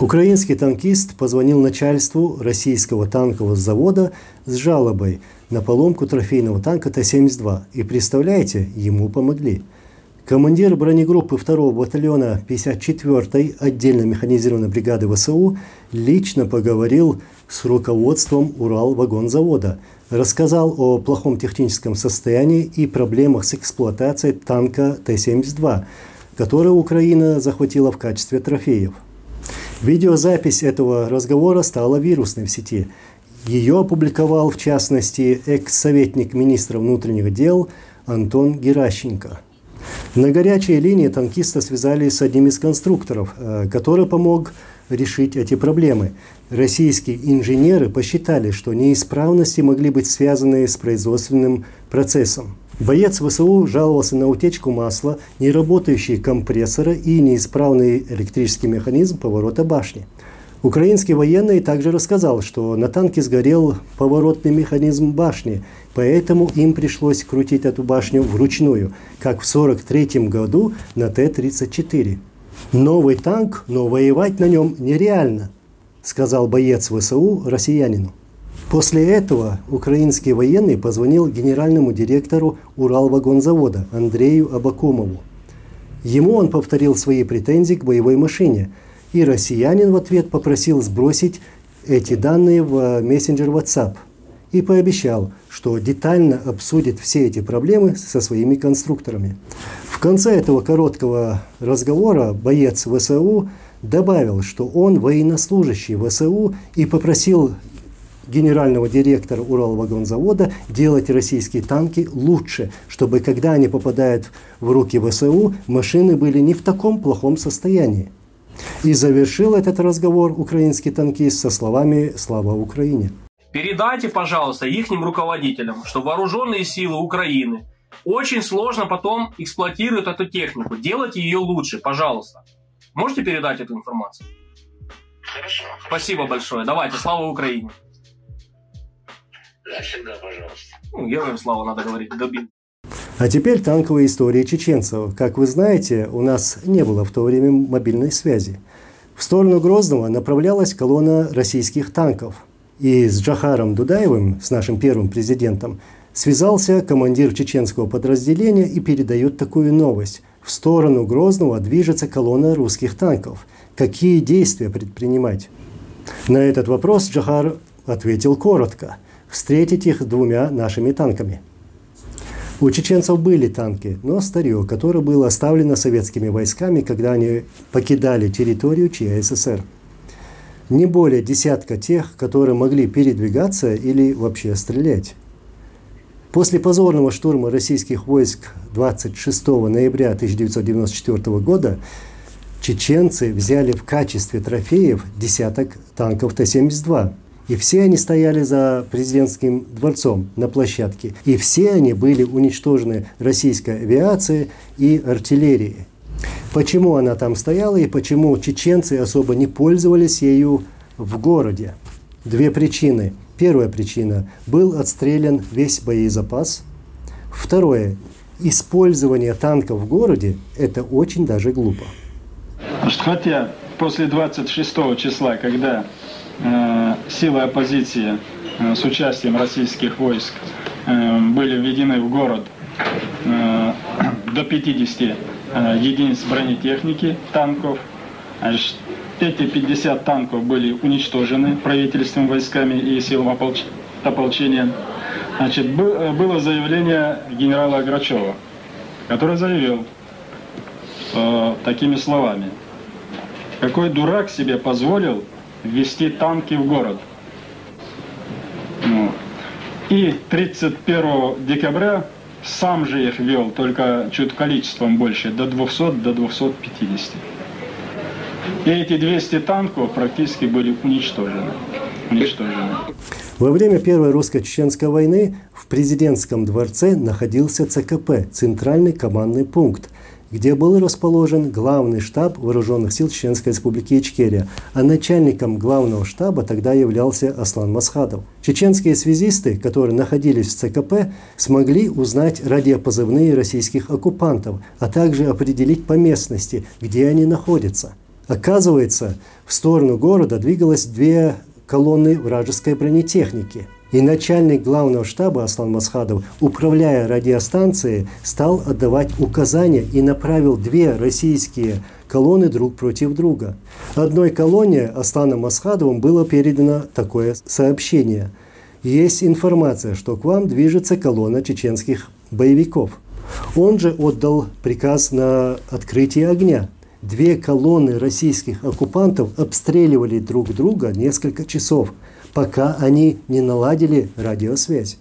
Украинский танкист позвонил начальству российского танкового завода с жалобой на поломку трофейного танка Т-72. И представляете, ему помогли. Командир бронегруппы 2-го батальона 54-й отдельно механизированной бригады ВСУ лично поговорил с руководством Уралвагонзавода, рассказал о плохом техническом состоянии и проблемах с эксплуатацией танка Т-72, который Украина захватила в качестве трофеев. Видеозапись этого разговора стала вирусной в сети. Ее опубликовал, в частности, экс-советник министра внутренних дел Антон Геращенко. На горячей линии танкиста связали с одним из конструкторов, который помог решить эти проблемы. Российские инженеры посчитали, что неисправности могли быть связаны с производственным процессом. Боец ВСУ жаловался на утечку масла, неработающие компрессоры и неисправный электрический механизм поворота башни. Украинский военный также рассказал, что на танке сгорел поворотный механизм башни, поэтому им пришлось крутить эту башню вручную, как в 1943 году на Т-34. «Новый танк, но воевать на нем нереально», — сказал боец ВСУ россиянину. После этого украинский военный позвонил генеральному директору Уралвагонзавода Андрею Абакумову. Ему он повторил свои претензии к боевой машине, и россиянин в ответ попросил сбросить эти данные в мессенджер WhatsApp и пообещал, что детально обсудит все эти проблемы со своими конструкторами. В конце этого короткого разговора боец ВСУ добавил, что он военнослужащий ВСУ, и попросил генерального директора Уралвагонзавода делать российские танки лучше, чтобы когда они попадают в руки ВСУ, машины были не в таком плохом состоянии. И завершил этот разговор украинский танкист со словами «Слава Украине». Передайте, пожалуйста, ихним руководителям, что вооруженные силы Украины очень сложно потом эксплуатируют эту технику. Делайте ее лучше, пожалуйста. Можете передать эту информацию? Хорошо. Спасибо большое. Давайте, слава Украине. Да, всегда, пожалуйста. Героям слава, надо говорить. Добин. А теперь танковые истории чеченцев. Как вы знаете, у нас не было в то время мобильной связи. В сторону Грозного направлялась колонна российских танков. И с Джохаром Дудаевым, с нашим первым президентом, связался командир чеченского подразделения и передает такую новость. В сторону Грозного движется колонна русских танков. Какие действия предпринимать? На этот вопрос Джохар ответил коротко. Встретить их с 2 нашими танками. У чеченцев были танки, но старье, которое было оставлено советскими войсками, когда они покидали территорию ЧССР. Не более десятка тех, которые могли передвигаться или вообще стрелять. После позорного штурма российских войск 26 ноября 1994 года чеченцы взяли в качестве трофеев десяток танков Т-72. И все они стояли за президентским дворцом на площадке. И все они были уничтожены российской авиацией и артиллерией. Почему она там стояла и почему чеченцы особо не пользовались ею в городе? 2 причины. Первая причина – был отстрелян весь боезапас. Второе – использование танков в городе – это очень даже глупо. Хотя после 26 числа, когда силы оппозиции с участием российских войск были введены в город до 50 единиц бронетехники, танков. Эти 50 танков были уничтожены правительством, войсками и силами ополчения. Было заявление генерала Грачева, который заявил такими словами: «Какой дурак себе позволил ввести танки в город?» И 31 декабря сам же их ввел, только чуть количеством больше, до 200, до 250. И эти 200 танков практически были уничтожены. Во время Первой русско-чеченской войны в президентском дворце находился ЦКП, Центральный командный пункт, где был расположен главный штаб Вооруженных сил Чеченской Республики Ичкерия, а начальником главного штаба тогда являлся Аслан Масхадов. Чеченские связисты, которые находились в ЦКП, смогли узнать радиопозывные российских оккупантов, а также определить по местности, где они находятся. Оказывается, в сторону города двигалось 2 колонны вражеской бронетехники. И начальник главного штаба Аслан Масхадов, управляя радиостанцией, стал отдавать указания и направил 2 российские колонны друг против друга. Одной колонне Асланом Масхадовым было передано такое сообщение. Есть информация, что к вам движется колонна чеченских боевиков. Он же отдал приказ на открытие огня. 2 колонны российских оккупантов обстреливали друг друга несколько часов, пока они не наладили радиосвязь.